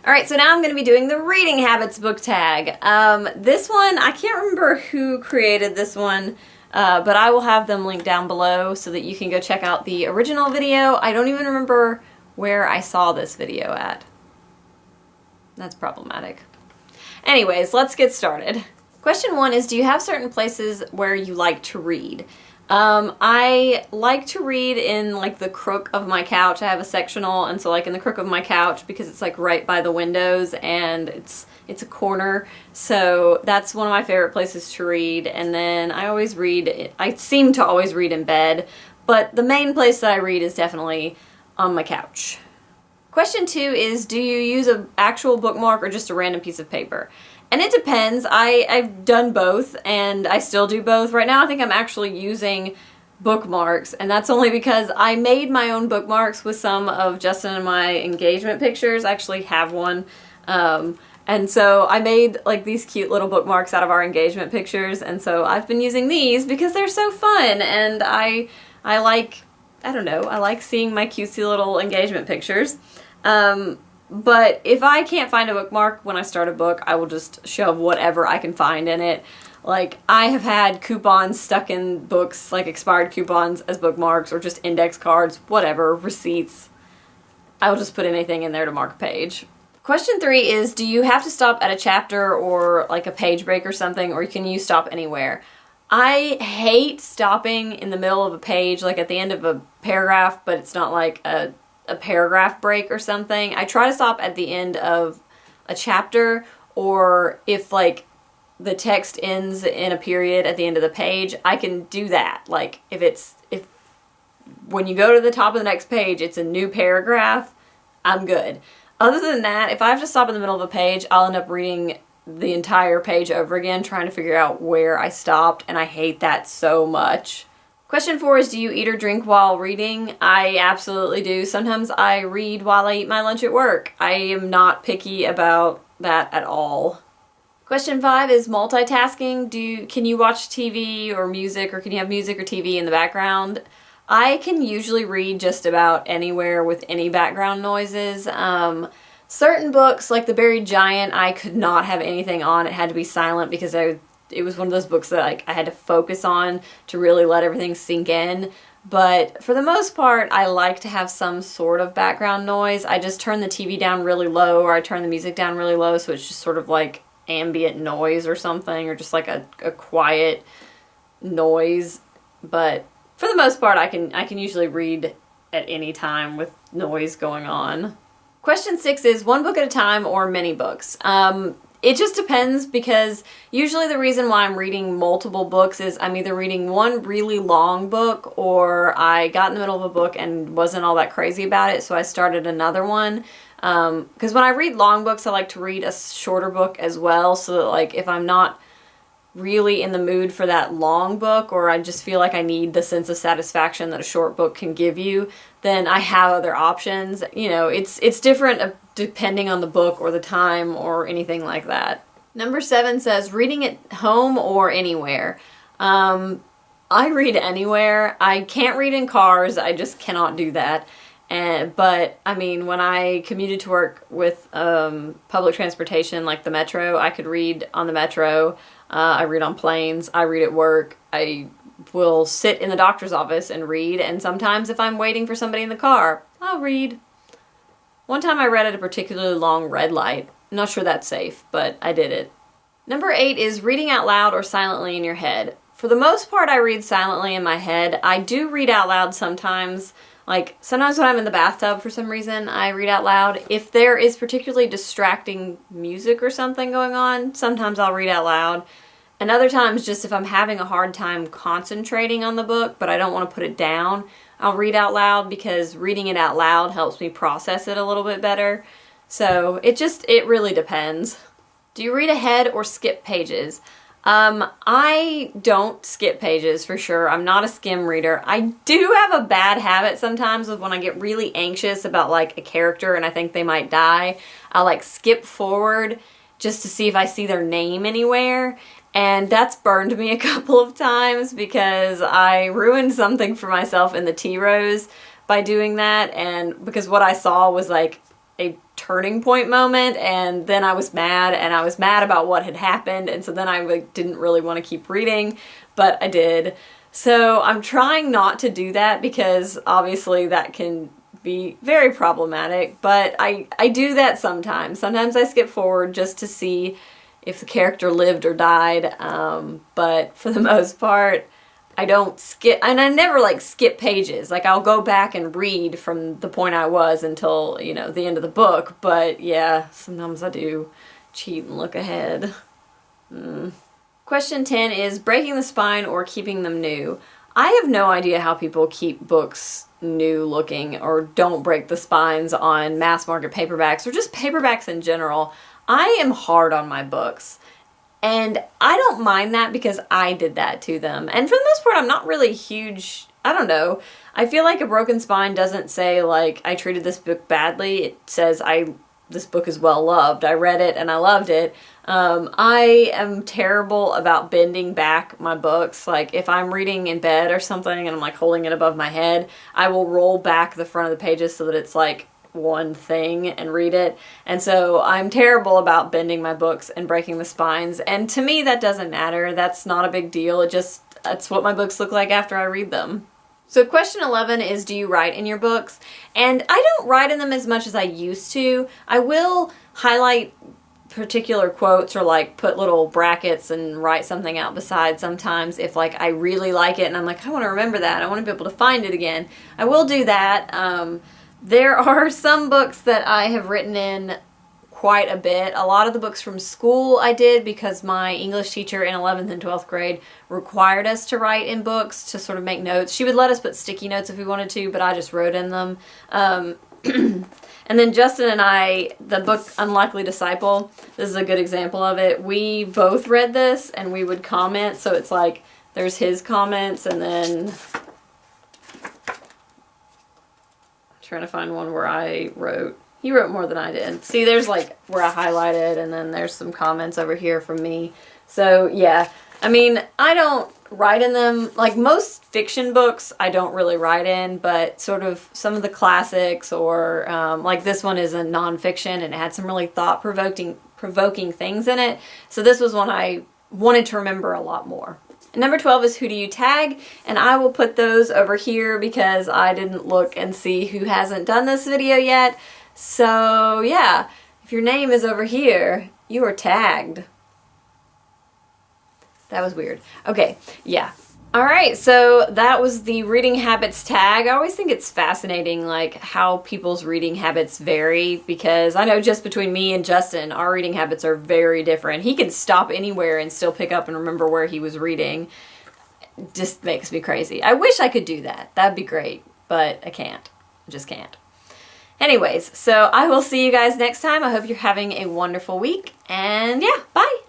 Alright, so now I'm going to be doing the Reading Habits book tag. This one, I can't remember who created this one, but I will have them linked down below so that you can go check out the original video. I don't even remember where I saw this video at. That's problematic. Anyways, let's get started. Question 1 is, do you have certain places where you like to read? I like to read in like the crook of my couch. I have a sectional, and so like in the crook of my couch, because it's like right by the windows and it's a corner, so that's one of my favorite places to read. And then I seem to always read in bed, but the main place that I read is definitely on my couch. Question 2 is, do you use an actual bookmark or just a random piece of paper? And it depends. I've done both, and I still do both. Right now I think I'm actually using bookmarks, and that's only because I made my own bookmarks with some of Justin and my engagement pictures. I actually have one. And so I made like these cute little bookmarks out of our engagement pictures, and so I've been using these because they're so fun, and I like seeing my cutesy little engagement pictures. But if I can't find a bookmark when I start a book, I will just shove whatever I can find in it. Like, I have had coupons stuck in books, like expired coupons as bookmarks, or just index cards, whatever, receipts. I'll just put anything in there to mark a page. Question 3 is, do you have to stop at a chapter or like a page break or something, or can you stop anywhere? I hate stopping in the middle of a page, like at the end of a paragraph, but it's not like a paragraph break or something. I try to stop at the end of a chapter, or if like the text ends in a period at the end of the page, I can do that. Like if when you go to the top of the next page, it's a new paragraph, I'm good. Other than that, if I have to stop in the middle of a page, I'll end up reading the entire page over again, trying to figure out where I stopped, and I hate that so much. Question 4 is, do you eat or drink while reading? I absolutely do. Sometimes I read while I eat my lunch at work. I am not picky about that at all. Question 5 is multitasking. Can you watch TV or music, or can you have music or TV in the background? I can usually read just about anywhere with any background noises. Certain books, like The Buried Giant, I could not have anything on. It had to be silent because it was one of those books that I had to focus on to really let everything sink in. But for the most part, I like to have some sort of background noise. I just turn the TV down really low, or I turn the music down really low, so it's just sort of like ambient noise or something, or just like a quiet noise. But for the most part, I can usually read at any time with noise going on. Question 6 is, one book at a time or many books? It just depends, because usually the reason why I'm reading multiple books is I'm either reading one really long book, or I got in the middle of a book and wasn't all that crazy about it, so I started another one. Because when I read long books, I like to read a shorter book as well, so that like if I'm not really in the mood for that long book, or I just feel like I need the sense of satisfaction that a short book can give you, then I have other options. You know, it's different depending on the book or the time or anything like that. Number 7 says, reading at home or anywhere. I read anywhere. I can't read in cars. I just cannot do that. But I mean, when I commuted to work with public transportation like the metro, I could read on the metro. I read on planes. I read at work. I will sit in the doctor's office and read, and sometimes if I'm waiting for somebody in the car, I'll read. One time I read at a particularly long red light. I'm not sure that's safe, but I did it. Number 8 is reading out loud or silently in your head. For the most part, I read silently in my head. I do read out loud sometimes. Like, sometimes when I'm in the bathtub for some reason, I read out loud. If there is particularly distracting music or something going on, sometimes I'll read out loud. And other times, just if I'm having a hard time concentrating on the book, but I don't want to put it down, I'll read out loud, because reading it out loud helps me process it a little bit better. So it really depends. Do you read ahead or skip pages? I don't skip pages for sure. I'm not a skim reader. I do have a bad habit sometimes of when I get really anxious about like a character and I think they might die, I'll like skip forward just to see if I see their name anywhere. And that's burned me a couple of times because I ruined something for myself in the T rows by doing that, and because what I saw was like a turning point moment, and then I was mad, and I was mad about what had happened, and so then I like didn't really want to keep reading, but I did. So I'm trying not to do that because obviously that can be very problematic, but I do that sometimes. Sometimes I skip forward just to see if the character lived or died, but for the most part, I don't skip, and I never like skip pages. Like I'll go back and read from the point I was until, you know, the end of the book, but yeah, sometimes I do cheat and look ahead. Question 10 is breaking the spine or keeping them new. I have no idea how people keep books new looking or don't break the spines on mass market paperbacks or just paperbacks in general. I am hard on my books, and I don't mind that because I did that to them. And for the most part, I'm not really huge, I don't know. I feel like a broken spine doesn't say like I treated this book badly. It says this book is well loved. I read it and I loved it. I am terrible about bending back my books. Like if I'm reading in bed or something and I'm like holding it above my head, I will roll back the front of the pages so that it's like one thing and read it. And so I'm terrible about bending my books and breaking the spines. And to me, that doesn't matter. That's not a big deal. That's what my books look like after I read them. So question 11 is, do you write in your books? And I don't write in them as much as I used to. I will highlight particular quotes or like put little brackets and write something out beside sometimes if like I really like it and I'm like, I want to remember that. I want to be able to find it again. I will do that. There are some books that I have written in quite a bit. A lot of the books from school I did because my English teacher in 11th and 12th grade required us to write in books to sort of make notes. She would let us put sticky notes if we wanted to, but I just wrote in them. And then Justin and I, the book Unlikely Disciple, this is a good example of it. We both read this and we would comment, so it's like there's his comments and then I'm trying to find one where I wrote. He wrote more than I did. See, there's like where I highlighted and then there's some comments over here from me. So yeah, I mean, I don't write in them. Like most fiction books, I don't really write in, but sort of some of the classics or like this one is a nonfiction and it had some really thought-provoking things in it. So this was one I wanted to remember a lot more. Number 12 is who do you tag? And I will put those over here because I didn't look and see who hasn't done this video yet. So yeah, if your name is over here, you are tagged. That was weird. Okay, yeah. Alright, so that was the reading habits tag. I always think it's fascinating like how people's reading habits vary because I know just between me and Justin, our reading habits are very different. He can stop anywhere and still pick up and remember where he was reading. It just makes me crazy. I wish I could do that. That'd be great, but I can't. I just can't. Anyways, so I will see you guys next time. I hope you're having a wonderful week, and yeah, bye!